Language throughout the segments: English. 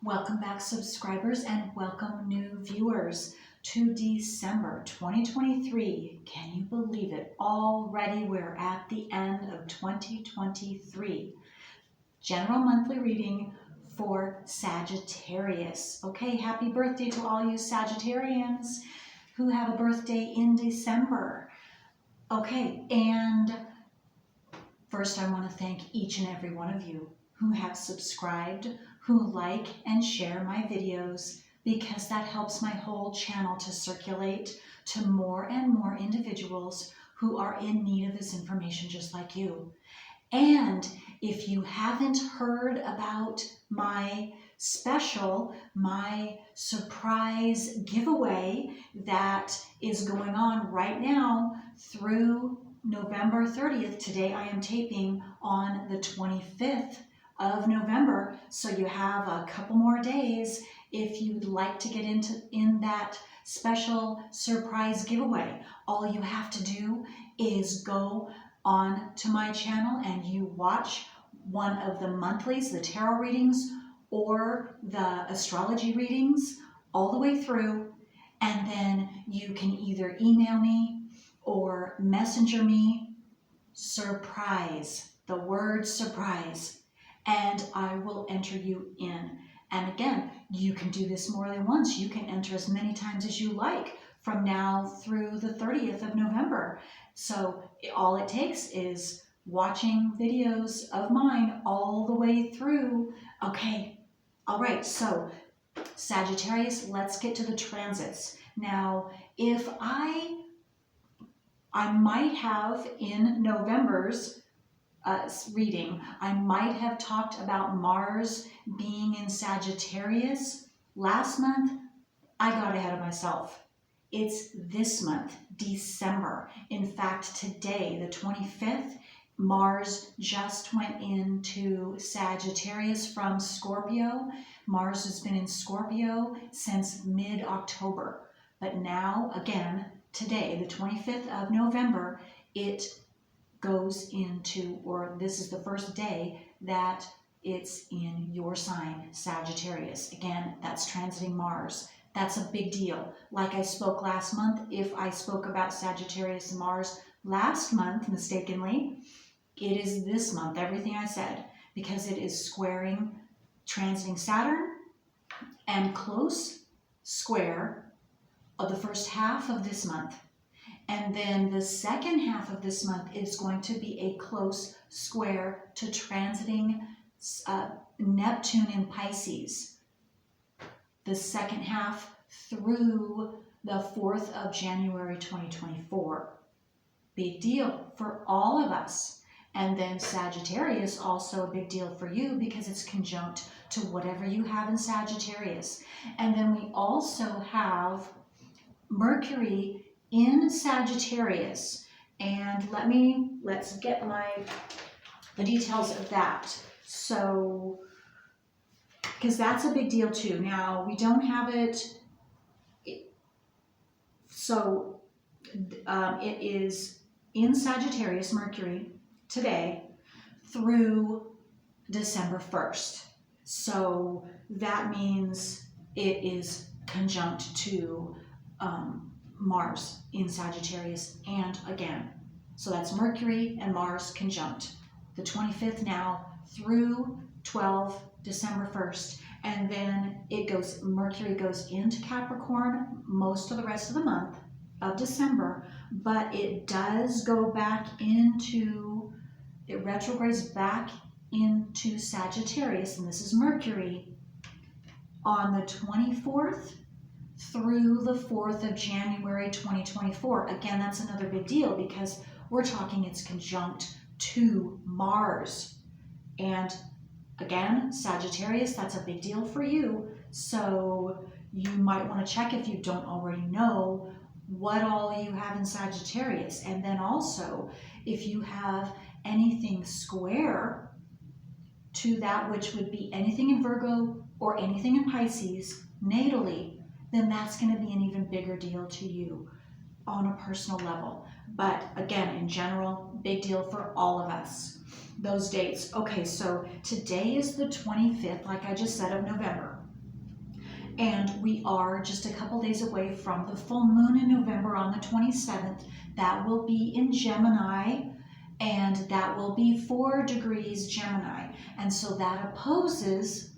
Welcome back, subscribers, and welcome new viewers to December 2023. Can you believe it? Already we're at the end of 2023. General monthly reading for Sagittarius. Okay, happy birthday to all you Sagittarians who have a birthday in December. Okay, and first I want to thank each and every one of you who have subscribed, who like and share my videos, because that helps my whole channel to circulate to more and more individuals who are in need of this information just like you. And if you haven't heard about my special, my surprise giveaway that is going on right now through November 30th, today I am taping on the 25th of November, so you have a couple more days if you'd like to get in that special surprise giveaway. All you have to do is go on to my channel and you watch one of the monthlies, the tarot readings or the astrology readings all the way through, and then you can either email me or messenger me surprise, the word surprise, and I will enter you in. And again, you can do this more than once. You can enter as many times as you like from now through the 30th of November. So all it takes is watching videos of mine all the way through. Okay, all right, so Sagittarius, let's get to the transits. Now, if I might have in November's reading, I might have talked about Mars being in Sagittarius. Last month, I got ahead of myself. It's this month, December. In fact, today, the 25th, Mars just went into Sagittarius from Scorpio. Mars has been in Scorpio since mid-October. But now, again, today, the 25th of November, it goes into, or this is the first day that it's in your sign, Sagittarius. Again, that's transiting Mars. That's a big deal. Like I spoke last month, if I spoke about Sagittarius and Mars last month mistakenly, it is this month, everything I said, because it is squaring, transiting Saturn, and close square of the first half of this month. And then the second half of this month is going to be a close square to transiting Neptune in Pisces. The second half through the 4th of January 2024. Big deal for all of us. And then Sagittarius, also a big deal for you because it's conjunct to whatever you have in Sagittarius. And then we also have Mercury in Sagittarius, and let's get the details of that. So, because that's a big deal too. Now we don't have it. So it is in Sagittarius, Mercury, today through December 1st. So that means it is conjunct to Mars in Sagittarius, and again, so that's Mercury and Mars conjunct the 25th now through December 1st, and then Mercury goes into Capricorn most of the rest of the month of December, but it does go back into, it retrogrades back into Sagittarius, and this is Mercury on the 24th through the 4th of January 2024. Again, that's another big deal because we're talking it's conjunct to Mars. And again, Sagittarius, that's a big deal for you. So you might want to check, if you don't already know, what all you have in Sagittarius. And then also, if you have anything square to that, which would be anything in Virgo or anything in Pisces natally, then that's going to be an even bigger deal to you on a personal level. But again, in general, big deal for all of us. Those dates. Okay, so today is the 25th, like I just said, of November. And we are just a couple days away from the full moon in November on the 27th. That will be in Gemini, and that will be 4 degrees Gemini. And so that opposes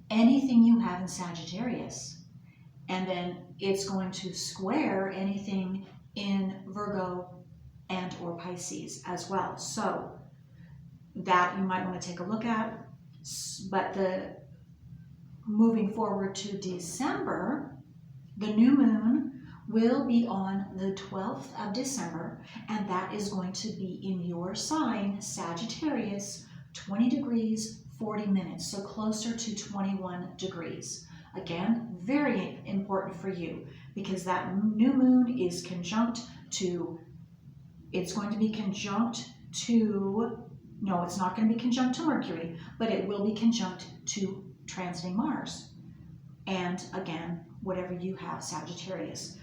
anything you have in Sagittarius. And then it's going to square anything in Virgo and or Pisces as well. So that you might want to take a look at. But moving forward to December, the new moon will be on the 12th of December, and that is going to be in your sign, Sagittarius, 20 degrees, 40 minutes, so closer to 21 degrees. Again, very important for you because that new moon is conjunct to, it's going to be conjunct to, no, it's not going to be conjunct to Mercury, but it will be conjunct to transiting Mars. And again, whatever you have, Sagittarius.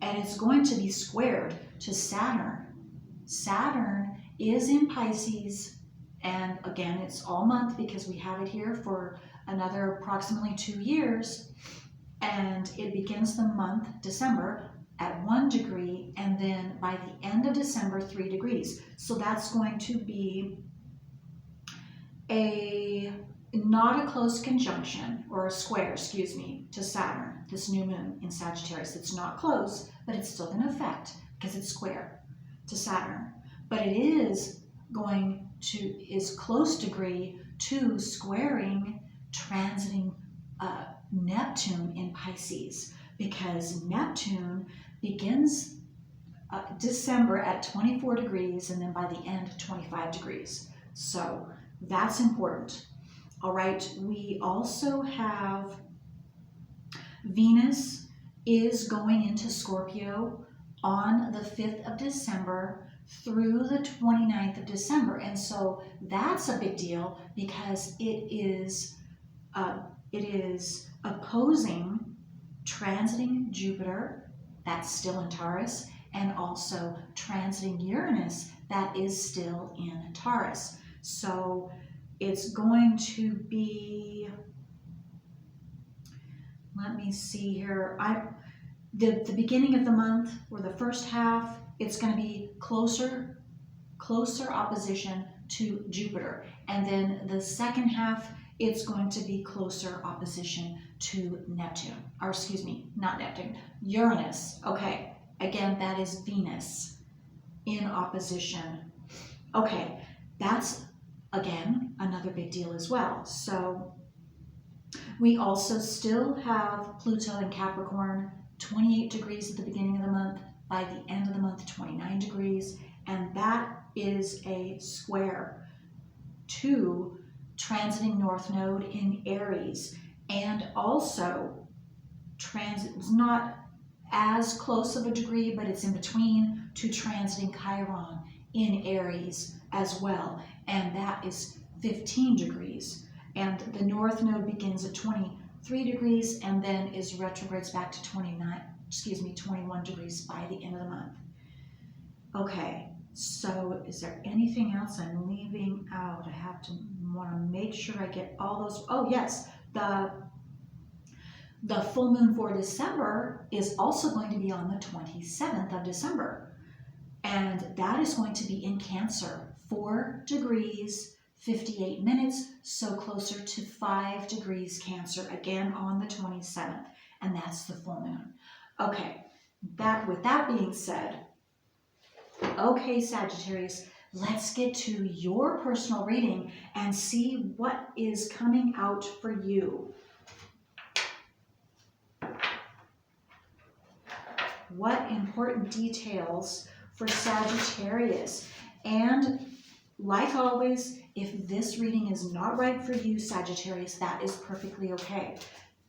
And it's going to be squared to Saturn. Saturn is in Pisces, and again, it's all month because we have it here for another approximately 2 years. And it begins the month, December, at 1 degree, and then by the end of December, 3 degrees. So that's going to be not a close conjunction, or a square, excuse me, to Saturn, this new moon in Sagittarius. It's not close, but it's still going to affect because it's square to Saturn. But it is going to, is close degree to squaring, transiting Neptune in Pisces, because Neptune begins December at 24 degrees and then by the end 25 degrees. So that's important. All right, we also have Venus is going into Scorpio on the 5th of December through the 29th of December. And so that's a big deal because it is opposing, transiting Jupiter, that's still in Taurus, and also transiting Uranus, that is still in Taurus. So it's going to be, let me see here, the beginning of the month, or the first half, it's going to be closer opposition to Jupiter. And then the second half, it's going to be closer opposition to Neptune, or excuse me, not Neptune, Uranus. Okay, again, that is Venus in opposition. Okay, that's, again, another big deal as well. So we also still have Pluto in Capricorn, 28 degrees at the beginning of the month, by the end of the month, 29 degrees, and that is a square to transiting North Node in Aries, and also it's not as close of a degree, but it's in between, to transiting Chiron in Aries as well, and that is 15 degrees. And the North Node begins at 23 degrees and then is retrogrades back to 21 degrees by the end of the month. Okay, so is there anything else I'm leaving out? I want to make sure I get all those. Oh yes, the full moon for December is also going to be on the 27th of December. And that is going to be in Cancer, 4 degrees, 58 minutes, so closer to 5 degrees Cancer, again on the 27th, and that's the full moon. Okay, with that being said, okay, Sagittarius, let's get to your personal reading and see what is coming out for you. What important details for Sagittarius. And like always, if this reading is not right for you, Sagittarius, that is perfectly okay.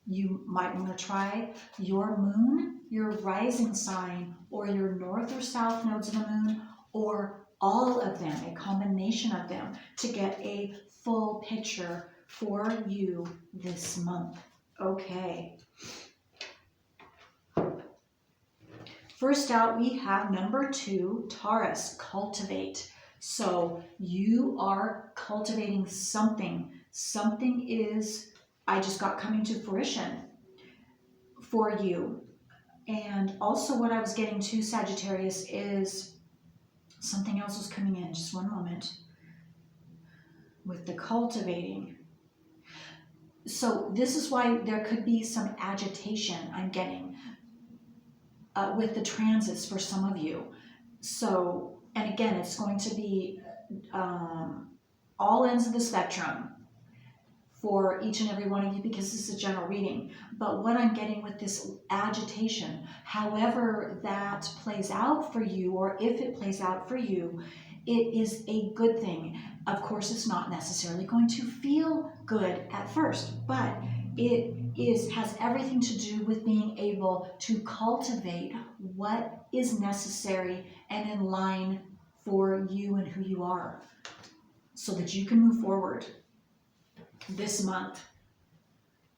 You might want to try your moon, your rising sign, or your north or south nodes of the moon, or all of them, a combination of them, to get a full picture for you this month. Okay. First out, we have number 2, Taurus, cultivate. So you are cultivating something. Something is, I just got coming to fruition. for you. And also what I was getting to, Sagittarius, is something else was coming in. Just one moment. With the cultivating. So this is why there could be some agitation I'm getting with the transits for some of you. So, and again, it's going to be all ends of the spectrum for each and every one of you, because this is a general reading. But what I'm getting with this agitation, however that plays out for you, or if it plays out for you, it is a good thing. Of course, it's not necessarily going to feel good at first, but it has everything to do with being able to cultivate what is necessary and in line for you and who you are, so that you can move forward this month.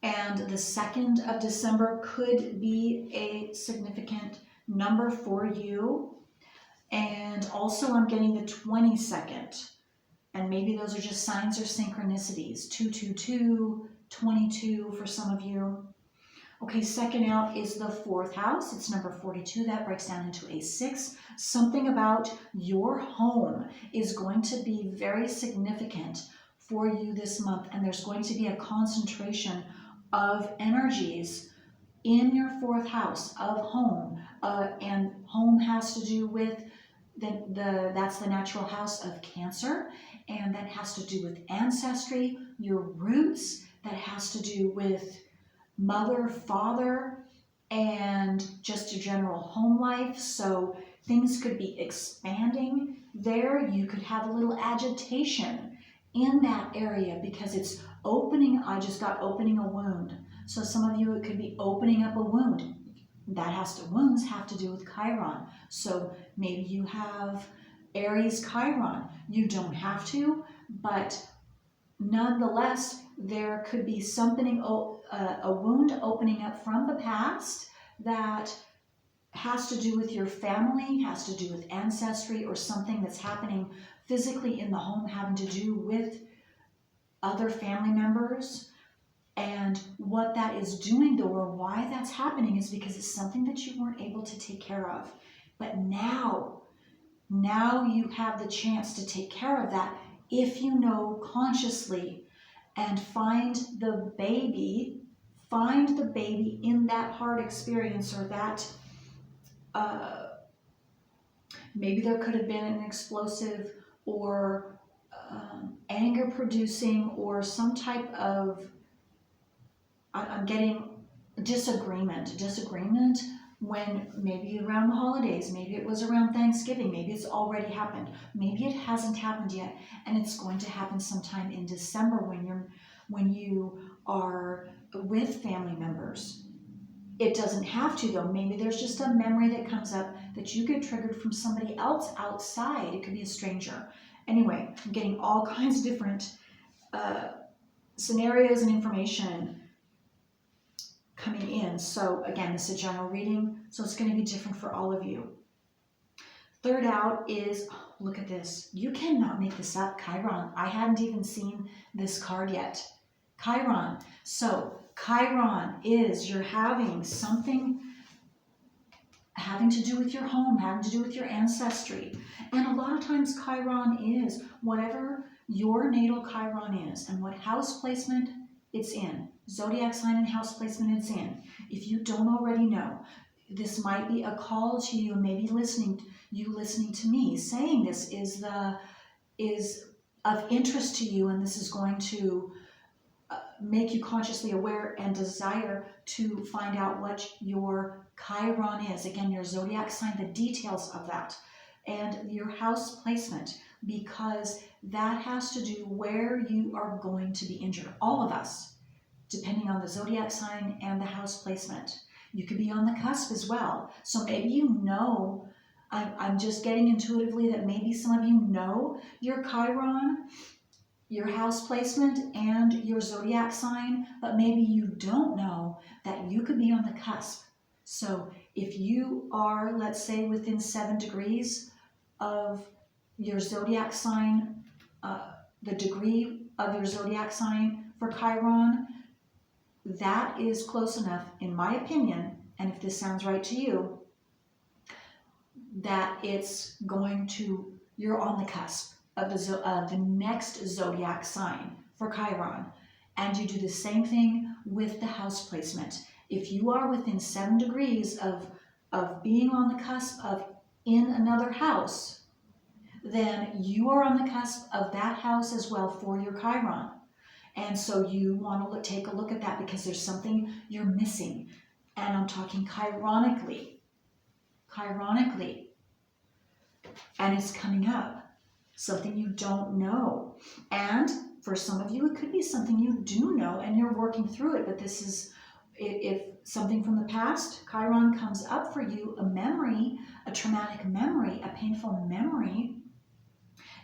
And the 2nd of December could be a significant number for you. And also I'm getting the 22nd. And maybe those are just signs or synchronicities. 222, 22 for some of you. Okay, second out is the 4th house. It's number 42. That breaks down into a 6. Something about your home is going to be very significant for you this month. And there's going to be a concentration of energies in your 4th house of home. And home has to do with that's the natural house of Cancer. And that has to do with ancestry, your roots. That has to do with mother, father, and just your general home life. So things could be expanding there. You could have a little agitation in that area because it's opening. I just got opening a wound. So some of you, it could be opening up a wound. Wounds have to do with Chiron. So maybe you have Aries Chiron. You don't have to, but nonetheless, there could be something, a wound opening up from the past that has to do with your family, has to do with ancestry, or something that's happening physically in the home having to do with other family members. And what that is doing, though, or why that's happening, is because it's something that you weren't able to take care of. But now you have the chance to take care of that if you know consciously, and find the baby in that hard experience, or that maybe there could have been an explosive or anger producing, or some type of, I'm getting disagreement when maybe around the holidays, maybe it was around Thanksgiving, maybe it's already happened, maybe it hasn't happened yet, and it's going to happen sometime in December when you are with family members. It doesn't have to, though. Maybe there's just a memory that comes up that you get triggered from somebody else outside. It could be a stranger. Anyway, I'm getting all kinds of different scenarios and information coming in. So again, this is a general reading, so it's going to be different for all of you. Third out is, look at this. You cannot make this up, Chiron. I hadn't even seen this card yet. Chiron. So Chiron is, you're having something having to do with your home, having to do with your ancestry. And a lot of times Chiron is whatever your natal Chiron is and what house placement it's in. Zodiac sign and house placement it's in. If you don't already know, this might be a call to you, maybe listening to me saying this is of interest to you, and this is going to make you consciously aware and desire to find out what your Chiron is. Again, your zodiac sign, the details of that, and your house placement, because that has to do where you are going to be injured. All of us, depending on the zodiac sign and the house placement. You could be on the cusp as well. So maybe you know, I'm just getting intuitively that maybe some of you know your Chiron, your house placement, and your zodiac sign, but maybe you don't know that you could be on the cusp. So if you are, let's say, within 7 degrees of your zodiac sign, the degree of your zodiac sign for Chiron, that is close enough, in my opinion, and if this sounds right to you, that it's going to, you're on the cusp of the next zodiac sign for Chiron. And you do the same thing with the house placement. If you are within 7 degrees of being on the cusp of in another house, then you are on the cusp of that house as well for your Chiron. And so you want to take a look at that because there's something you're missing. And I'm talking chironically. Chironically. And it's coming up. Something you don't know. And for some of you, it could be something you do know and you're working through it. But this is, if something from the past, Chiron comes up for you, a memory, a traumatic memory, a painful memory,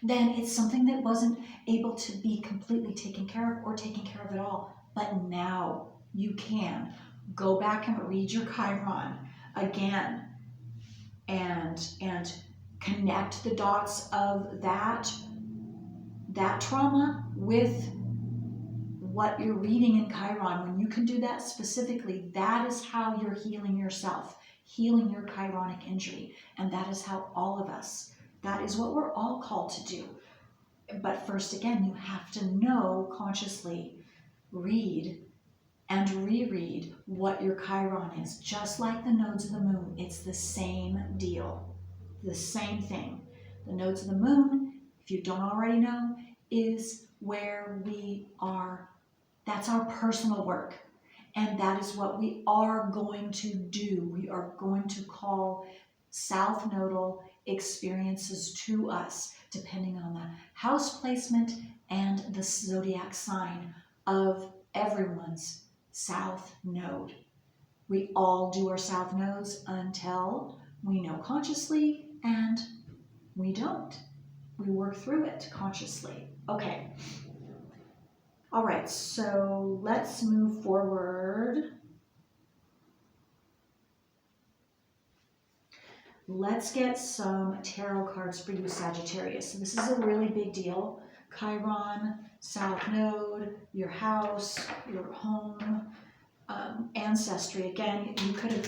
then it's something that wasn't able to be completely taken care of or taken care of at all. But now you can go back and read your Chiron again and connect the dots of that trauma with what you're reading in Chiron. When you can do that specifically, that is how you're healing yourself, healing your Chironic injury. And that is how all of us, that is what we're all called to do. But first, again, you have to know consciously, read and reread what your Chiron is. Just like the nodes of the moon, it's the same deal, the same thing. The nodes of the moon, if you don't already know, is where we are. That's our personal work. And that is what we are going to do. We are going to call south nodal experiences to us, depending on the house placement and the zodiac sign of everyone's south node. We all do our south nodes until we know consciously, and we don't. We work through it consciously. Okay. All right, so let's move forward. Let's get some tarot cards for you, Sagittarius. So this is a really big deal. Chiron, South Node, your house, your home, Ancestry. Again,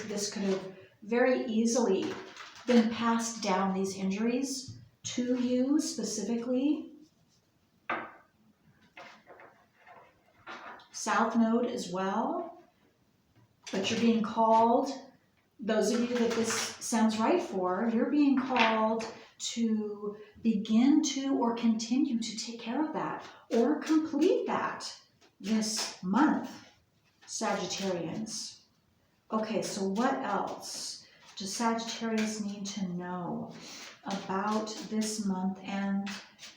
this could have very easily been passed down, these injuries, to you specifically. South Node as well. But you're being called, those of you that this sounds right for, you're being called to begin to or continue to take care of that or complete that this month, Sagittarians. Okay, so what else does Sagittarius need to know about this month and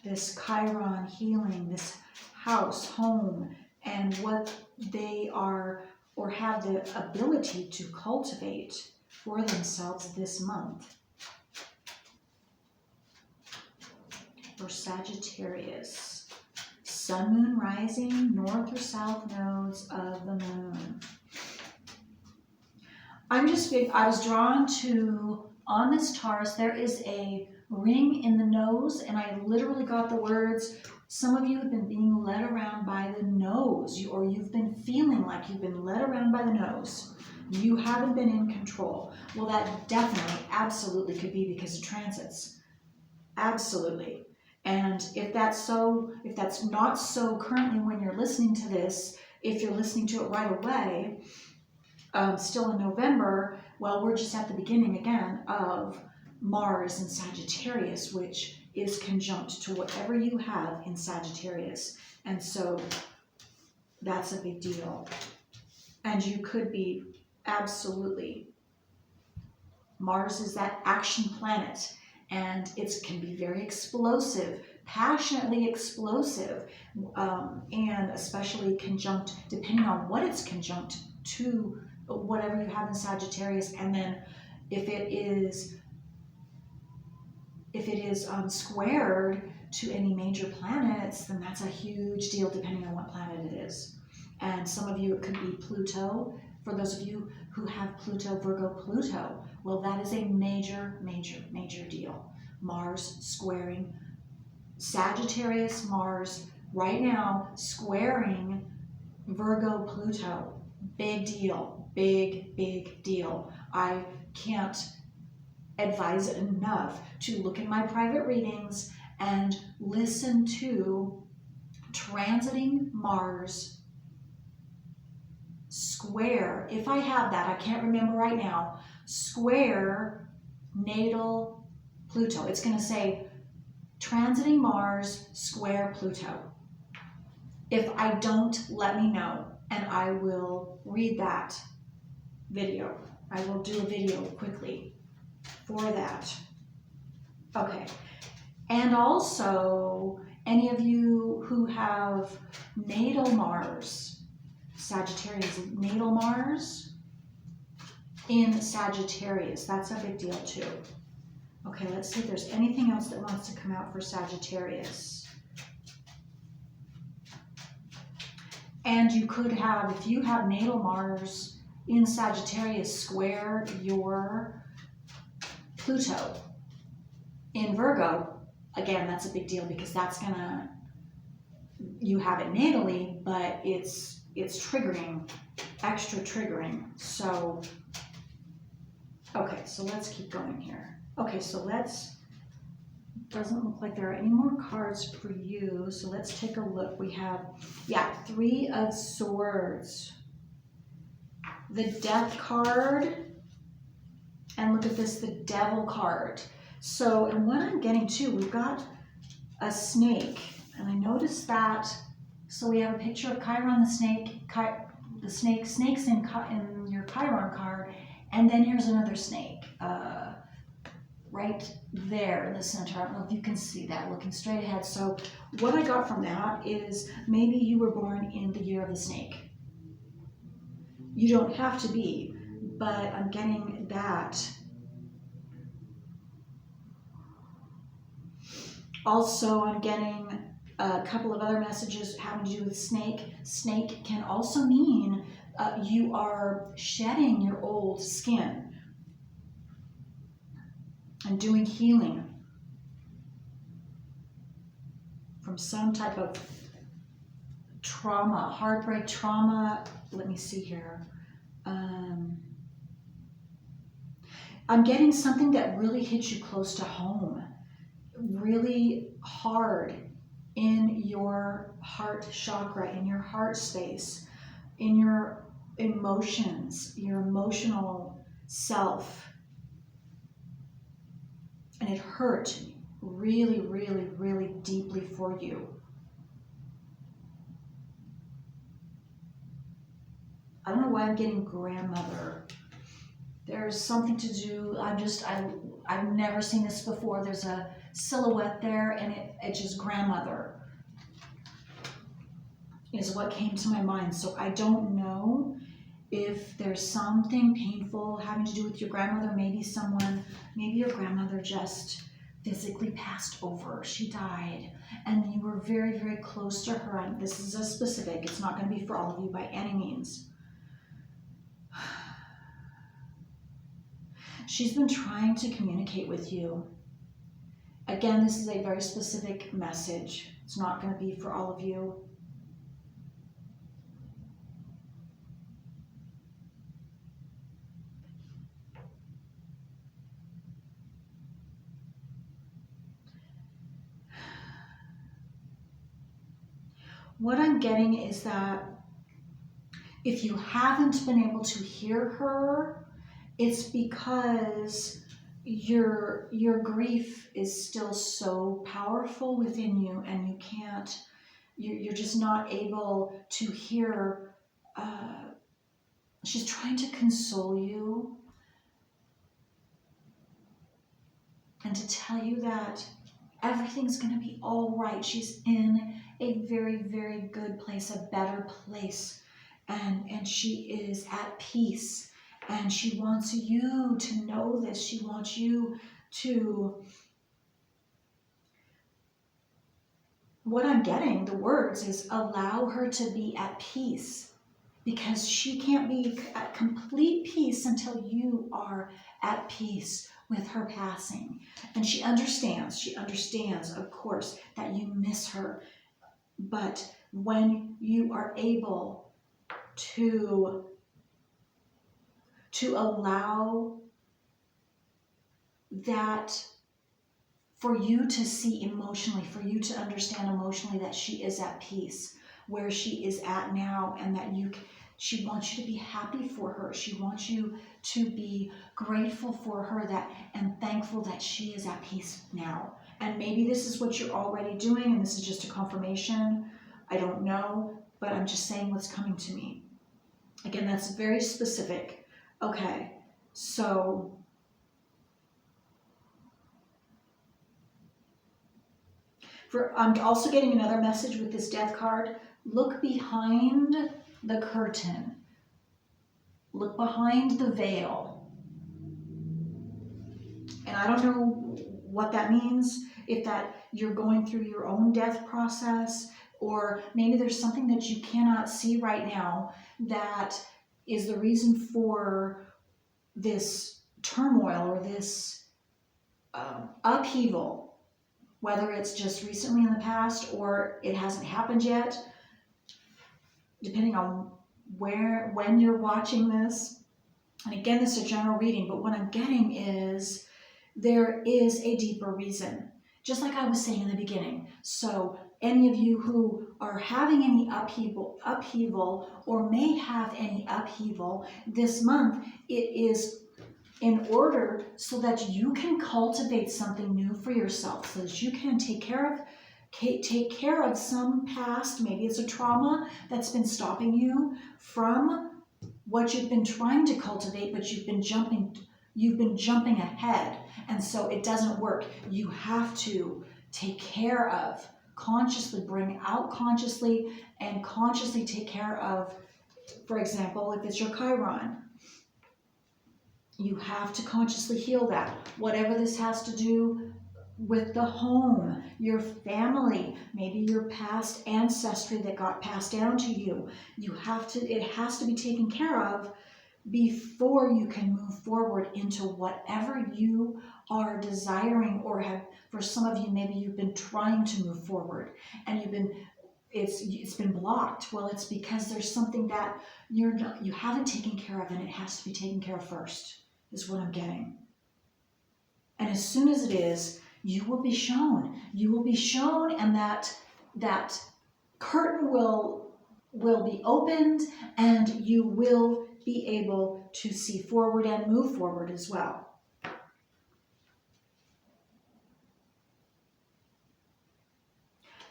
this Chiron healing, this house, home, and what they are or have the ability to cultivate for themselves this month? For Sagittarius, Sun, Moon, Rising, North or South nodes of the Moon. I was drawn to, on this Taurus, there is a ring in the nose, and I literally got the words, some of you have been being led around by the nose, or you've been feeling like you've been led around by the nose. You haven't been in control. Well, that definitely, absolutely could be because of transits. Absolutely. And if that's not so currently when you're listening to this, if you're listening to it right away, still in November, well, we're just at the beginning again of Mars in Sagittarius, which is conjunct to whatever you have in Sagittarius. And so that's a big deal. And you could be absolutely, Mars is that action planet, and it can be very explosive, passionately explosive, and especially conjunct, depending on what it's conjunct to whatever you have in Sagittarius. And then if it is squared to any major planets, then that's a huge deal depending on what planet it is. And some of you, it could be Pluto. For those of you who have Pluto, Virgo, Pluto, well, that is a major, major, major deal. Mars squaring Sagittarius, Mars right now squaring Virgo, Pluto. Big deal, big deal. I can't advise it enough to look at my private readings and listen to transiting Mars square, if I have that, I can't remember right now, square natal Pluto. It's going to say transiting Mars square Pluto. If I don't, let me know and I will read that video. I will do a video quickly for that. Okay. And also, any of you who have natal Mars, Sagittarius, natal Mars in Sagittarius, that's a big deal too. Okay, let's see if there's anything else that wants to come out for Sagittarius. And you could have, if you have natal Mars in Sagittarius square your Pluto in Virgo, again, that's a big deal because that's gonna, you have it natally, but it's triggering, extra triggering. So, okay, so let's keep going here. Okay, so doesn't look like there are any more cards for you. So let's take a look. We have, yeah, 3 of Swords, the Death card, and look at this, the Devil card. So, and what I'm getting too, we've got a snake, and I noticed that, so we have a picture of Chiron the snake, snakes in your Chiron card, and then here's another snake, right there in the center. I don't know if you can see that, looking straight ahead. So what I got from that is maybe you were born in the year of the snake. You don't have to be, but I'm getting that. Also, I'm getting a couple of other messages having to do with snake. Snake can also mean you are shedding your old skin and doing healing from some type of trauma, heartbreak, trauma. Let me see here. I'm getting something that really hits you close to home, really hard in your heart chakra, in your heart space, in your emotions, your emotional self. And it hurt really deeply for you. I don't know why I'm getting grandmother. There's something to do, I've never seen this before. There's a silhouette there and it's just grandmother is what came to my mind. So I don't know if there's something painful having to do with your grandmother. Maybe your grandmother just physically passed over. She died and you were very close to her. And this is a specific, it's not going to be for all of you by any means. She's been trying to communicate with you. Again, this is a very specific message. It's not going to be for all of you. What I'm getting is that if you haven't been able to hear her, it's because your grief is still so powerful within you and you can't, you're just not able to hear. She's trying to console you and to tell you that everything's going to be all right. She's in a very good place, a better place, and she is at peace. And she wants you to know this. She wants you to, what I'm getting, the words is allow her to be at peace, because she can't be at complete peace until you are at peace with her passing. And she understands, of course, that you miss her. But when you are able to allow that, for you to see emotionally, for you to understand emotionally that she is at peace where she is at now, and that she wants you to be happy for her. She wants you to be grateful for her, that and thankful that she is at peace now. And maybe this is what you're already doing, and this is just a confirmation. I don't know, but I'm just saying what's coming to me. Again, that's very specific. Okay, so I'm also getting another message with this death card. Look behind the curtain. Look behind the veil. And I don't know what that means, if that you're going through your own death process, or maybe there's something that you cannot see right now that is the reason for this turmoil or this upheaval, whether it's just recently in the past or it hasn't happened yet, depending on when you're watching this. And again, this is a general reading, but what I'm getting is there is a deeper reason, just like I was saying in the beginning. So any of you who are having any upheaval or may have any upheaval this month, it is in order so that you can cultivate something new for yourself, so that you can take care of some past, maybe it's a trauma that's been stopping you from what you've been trying to cultivate, but you've been jumping ahead, and so it doesn't work. You have to take care of, consciously bring out consciously, and consciously take care of, for example, if it's your Chiron, you have to consciously heal that. Whatever this has to do with the home, your family, maybe your past ancestry that got passed down to you. It has to be taken care of before you can move forward into whatever you are desiring, or have, for some of you, maybe you've been trying to move forward and it's been blocked. Well, it's because there's something that you haven't taken care of, and it has to be taken care of first, is what I'm getting. And as soon as it is, you will be shown. You will be shown, and that curtain will be opened, and you will be able to see forward and move forward as well.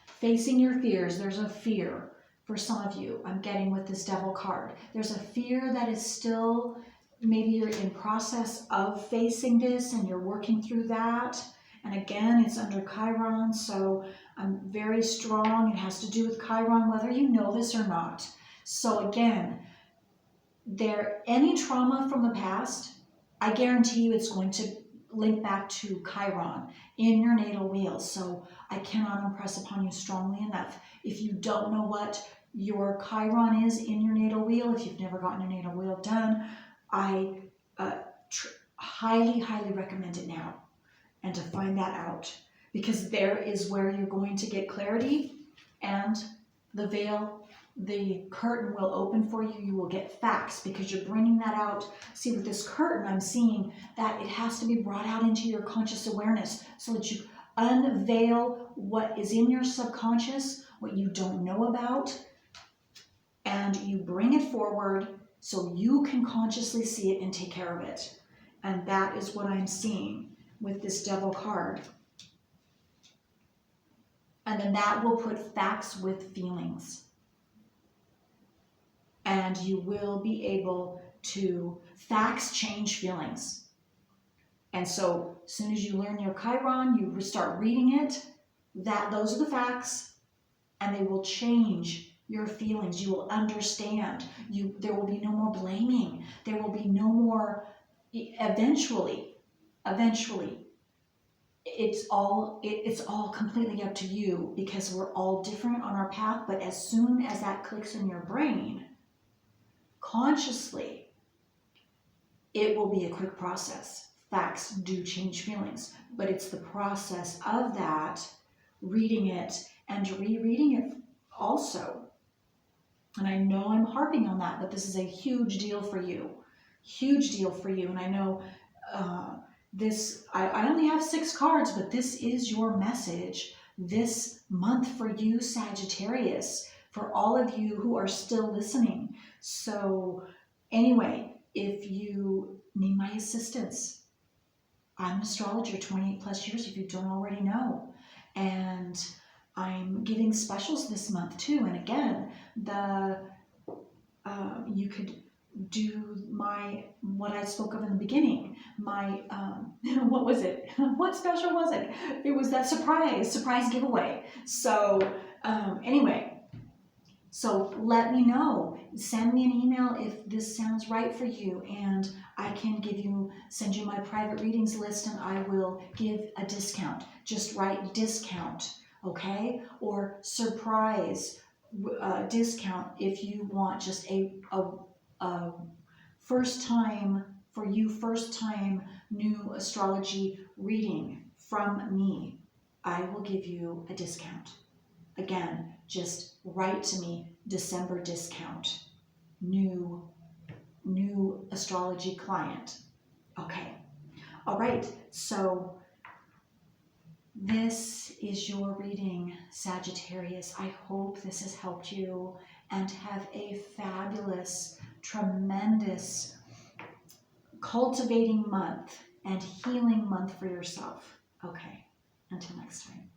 Facing your fears. There's a fear for some of you, I'm getting with this Devil card. There's a fear that is still, maybe you're in process of facing this and you're working through that. And again, it's under Chiron, so I'm very strong. It has to do with Chiron, whether you know this or not. So again, any trauma from the past, I guarantee you it's going to link back to Chiron in your natal wheel. So I cannot impress upon you strongly enough. If you don't know what your Chiron is in your natal wheel, if you've never gotten your natal wheel done, I highly, highly recommend it now, and to find that out, because there is where you're going to get clarity, and the veil, the curtain will open for you. You will get facts because you're bringing that out. See, with this curtain, I'm seeing that it has to be brought out into your conscious awareness so that you unveil what is in your subconscious, what you don't know about, and you bring it forward so you can consciously see it and take care of it. And that is what I'm seeing with this Devil card. And then that will put facts with feelings. And you will be able to, facts change feelings. And so as soon as you learn your Chiron, you start reading it, those are the facts, and they will change your feelings. You will understand. There will be no more blaming. There will be no more, eventually, it's all completely up to you, because we're all different on our path. But as soon as that clicks in your brain, consciously, it will be a quick process. Facts do change feelings, but it's the process of that, reading it and rereading it also. And I know I'm harping on that, but this is a huge deal for you. Huge deal for you. And I know I only have 6 cards, but this is your message this month for you, Sagittarius, for all of you who are still listening. So anyway, if you need my assistance, I'm an astrologer, 28 plus years if you don't already know. And I'm giving specials this month too. And again, you could do what I spoke of in the beginning. What was it? What special was it? It was that surprise giveaway. So anyway, so let me know. Send me an email if this sounds right for you, and I can send you my private readings list, and I will give a discount. Just write discount, okay? Or surprise discount if you want just a first time new astrology reading from me. I will give you a discount. Again, just write to me, December discount, new astrology client. Okay. All right. So this is your reading, Sagittarius. I hope this has helped you, and have a fabulous, tremendous cultivating month and healing month for yourself. Okay. Until next time.